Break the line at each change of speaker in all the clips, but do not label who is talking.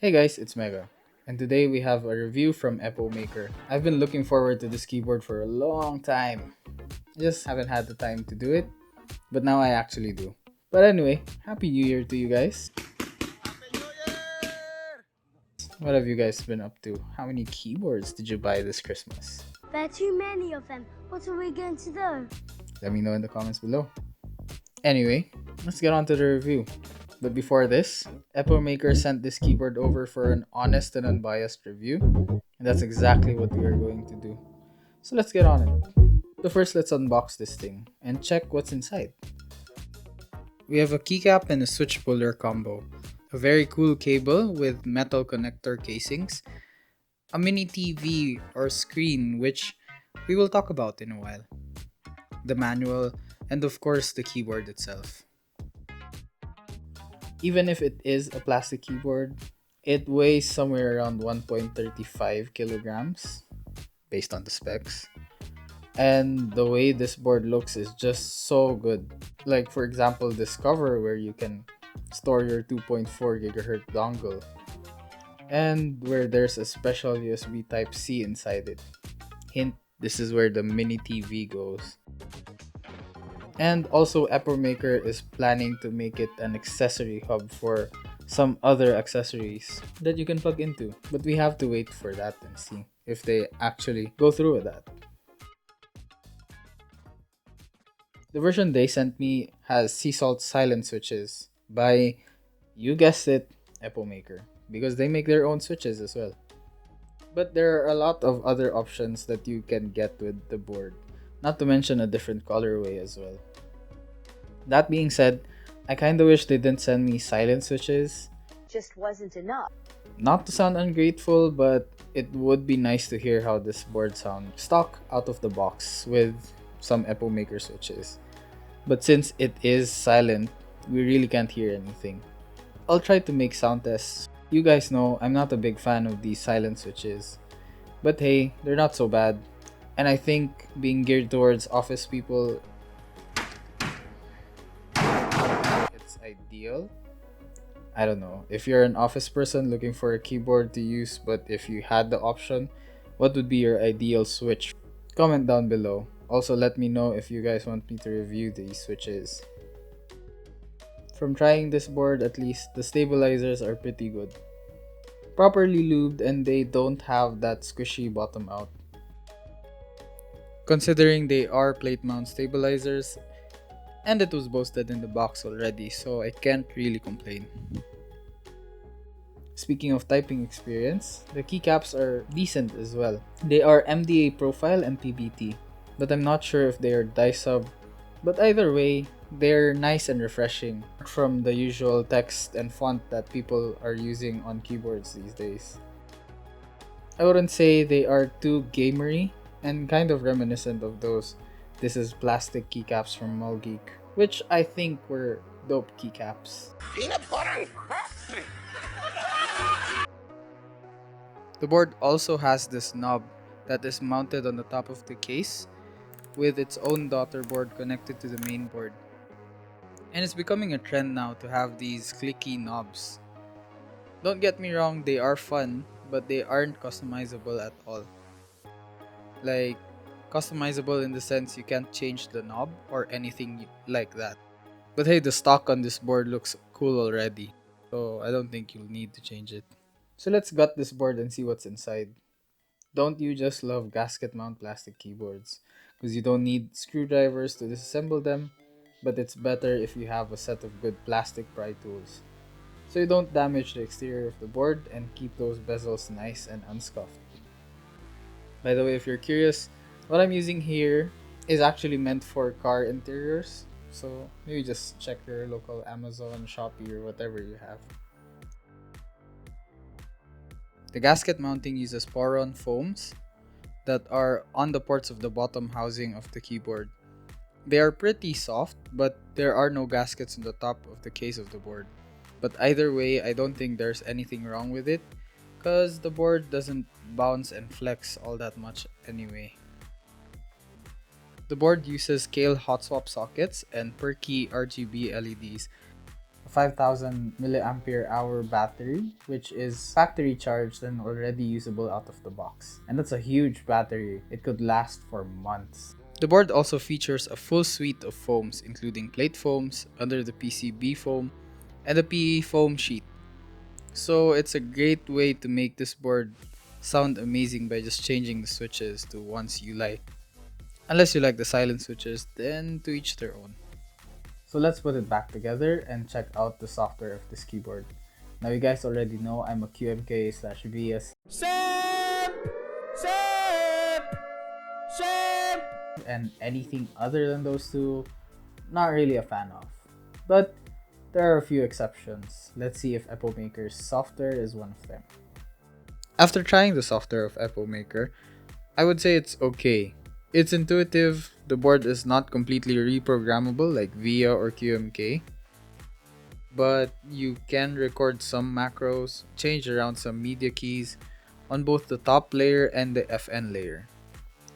Hey guys, it's Mega, and today we have a review from Epomaker. I've been looking forward to this keyboard for a long time. I just haven't had the time to do it, but now I actually do. But anyway, Happy New Year to you guys. What have you guys been up to? How many keyboards did you buy this Christmas?
There are too many of them. What are we going to do?
Let me know in the comments below. Anyway, let's get on to the review. But before this, Epomaker sent this keyboard over for an honest and unbiased review, and that's exactly what we are going to do. So let's get on it. So first, let's unbox this thing and check what's inside. We have a keycap and a switch puller combo, a very cool cable with metal connector casings, a mini TV or screen which we will talk about in a while, the manual, and of course the keyboard itself. Even if it is a plastic keyboard, it weighs somewhere around 1.35 kilograms based on the specs. And the way this board looks is just so good. Like for example, this cover where you can store your 2.4 gigahertz dongle, and where there's a special USB type C inside it. Hint, this is where the mini TV goes. And also Epomaker is planning to make it an accessory hub for some other accessories that you can plug into. But we have to wait for that and see if they actually go through with that. The version they sent me has sea salt silent switches by, you guessed it, Epomaker, because they make their own switches as well. But there are a lot of other options that you can get with the board, not to mention a different colorway as well. That being said, I kinda wish they didn't send me silent switches.
Just wasn't enough.
Not to sound ungrateful, but it would be nice to hear how this board sounds stock out of the box with some Epomaker switches. But since it is silent, we really can't hear anything. I'll try to make sound tests. You guys know I'm not a big fan of these silent switches, but hey, they're not so bad. And I think being geared towards office people, it's ideal. I don't know. If you're an office person looking for a keyboard to use, but if you had the option, what would be your ideal switch? Comment down below. Also, let me know if you guys want me to review these switches. From trying this board, at least, the stabilizers are pretty good. Properly lubed, and they don't have that squishy bottom out. Considering they are plate mount stabilizers, and it was boasted in the box already, so I can't really complain. Speaking of typing experience, the keycaps are decent as well. They are MDA profile and PBT, but I'm not sure if they are die sub. But either way, they're nice and refreshing from the usual text and font that people are using on keyboards these days. I wouldn't say they are too gamery and kind of reminiscent of those "This is plastic" keycaps from Mulgeek, which I think were dope keycaps.
Peanut butter and crusty.
The board also has this knob that is mounted on the top of the case with its own daughter board connected to the main board. And it's becoming a trend now to have these clicky knobs. Don't get me wrong, they are fun, but they aren't customizable at all. Like, customizable in the sense you can't change the knob or anything like that. But hey, the stock on this board looks cool already, so I don't think you'll need to change it. So let's gut this board and see what's inside. Don't you just love gasket mount plastic keyboards? Because you don't need screwdrivers to disassemble them, but it's better if you have a set of good plastic pry tools, so you don't damage the exterior of the board and keep those bezels nice and unscuffed. By the way, if you're curious, what I'm using here is actually meant for car interiors, so maybe just check your local Amazon, Shopee, or whatever you have. The gasket mounting uses Poron foams that are on the ports of the bottom housing of the keyboard. They are pretty soft, but there are no gaskets on the top of the case of the board. But either way, I don't think there's anything wrong with it, because the board doesn't bounce and flex all that much anyway. The board uses scale hot swap sockets and per key RGB LEDs. 5000 milliampere hour battery, which is factory charged and already usable out of the box. And that's a huge battery. It could last for months. The board also features a full suite of foams, including plate foams, under the PCB foam, and a PE foam sheet. So it's a great way to make this board sound amazing by just changing the switches to ones you like. Unless you like the silent switches, then to each their own. So let's put it back together and check out the software of this keyboard. Now you guys already know I'm a QMK/VS and anything other than those two, not really a fan of. But there are a few exceptions. Let's see if Epomaker's software is one of them. After trying the software of Epomaker, I would say it's okay. It's intuitive, the board is not completely reprogrammable like VIA or QMK, but you can record some macros, change around some media keys on both the top layer and the FN layer,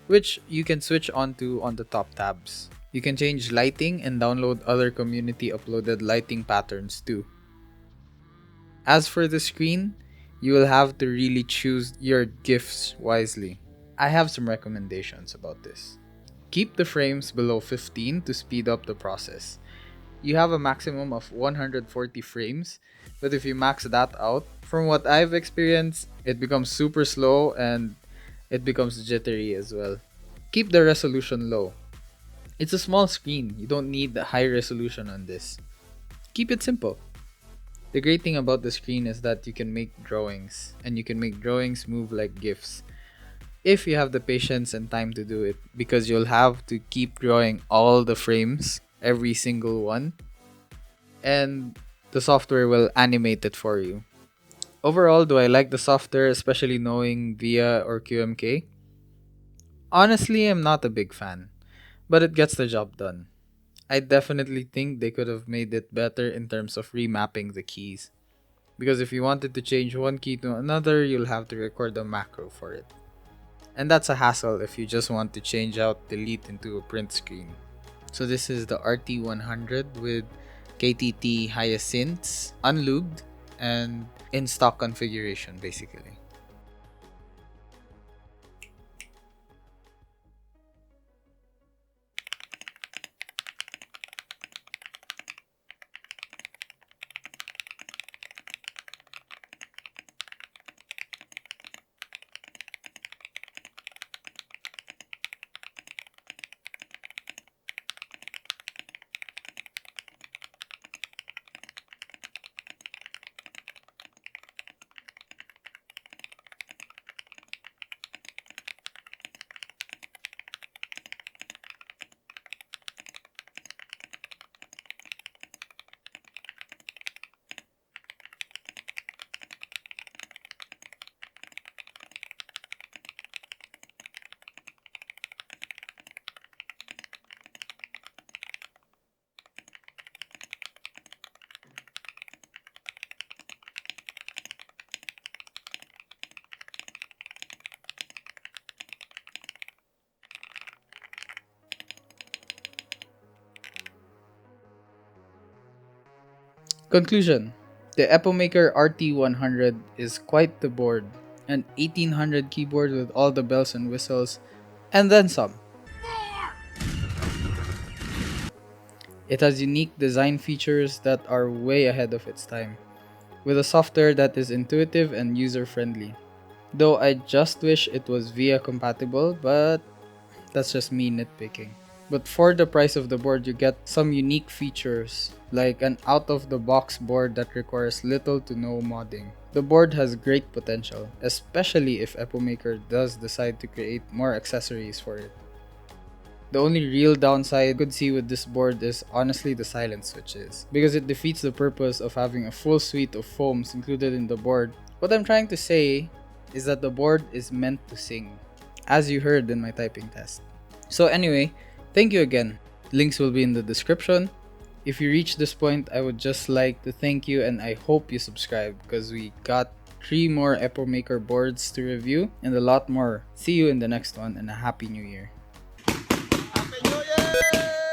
which you can switch onto on the top tabs. You can change lighting and download other community uploaded lighting patterns too. As for the screen, you will have to really choose your GIFs wisely. I have some recommendations about this. Keep the frames below 15 to speed up the process. You have a maximum of 140 frames, but if you max that out, from what I've experienced, it becomes super slow and it becomes jittery as well. Keep the resolution low. It's a small screen, you don't need the high resolution on this. Keep it simple. The great thing about the screen is that you can make drawings, and you can make drawings move like GIFs. If you have the patience and time to do it, because you'll have to keep drawing all the frames, every single one, and the software will animate it for you. Overall, do I like the software, especially knowing VIA or QMK? Honestly, I'm not a big fan, but it gets the job done. I definitely think they could have made it better in terms of remapping the keys. Because if you wanted to change one key to another, you'll have to record a macro for it. And that's a hassle if you just want to change out delete into a print screen. So this is the RT100 with KTT hyacinths, unlubed, and in stock configuration basically. Conclusion. The Epomaker RT100 is quite the board. An 1800 keyboard with all the bells and whistles, and then some. It has unique design features that are way ahead of its time, with a software that is intuitive and user-friendly. Though I just wish it was VIA compatible, but that's just me nitpicking. But for the price of the board, you get some unique features, like an out-of-the-box board that requires little to no modding. The board has great potential, especially if Epomaker does decide to create more accessories for it. The only real downside I could see with this board is honestly the silent switches, because it defeats the purpose of having a full suite of foams included in the board. What I'm trying to say is that the board is meant to sing, as you heard in my typing test. So anyway, thank you again. Links will be in the description. If you reach this point, I would just like to thank you and I hope you subscribe because we got 3 more Epomaker boards to review and a lot more. See you in the next one and a happy new year.
Happy New Year!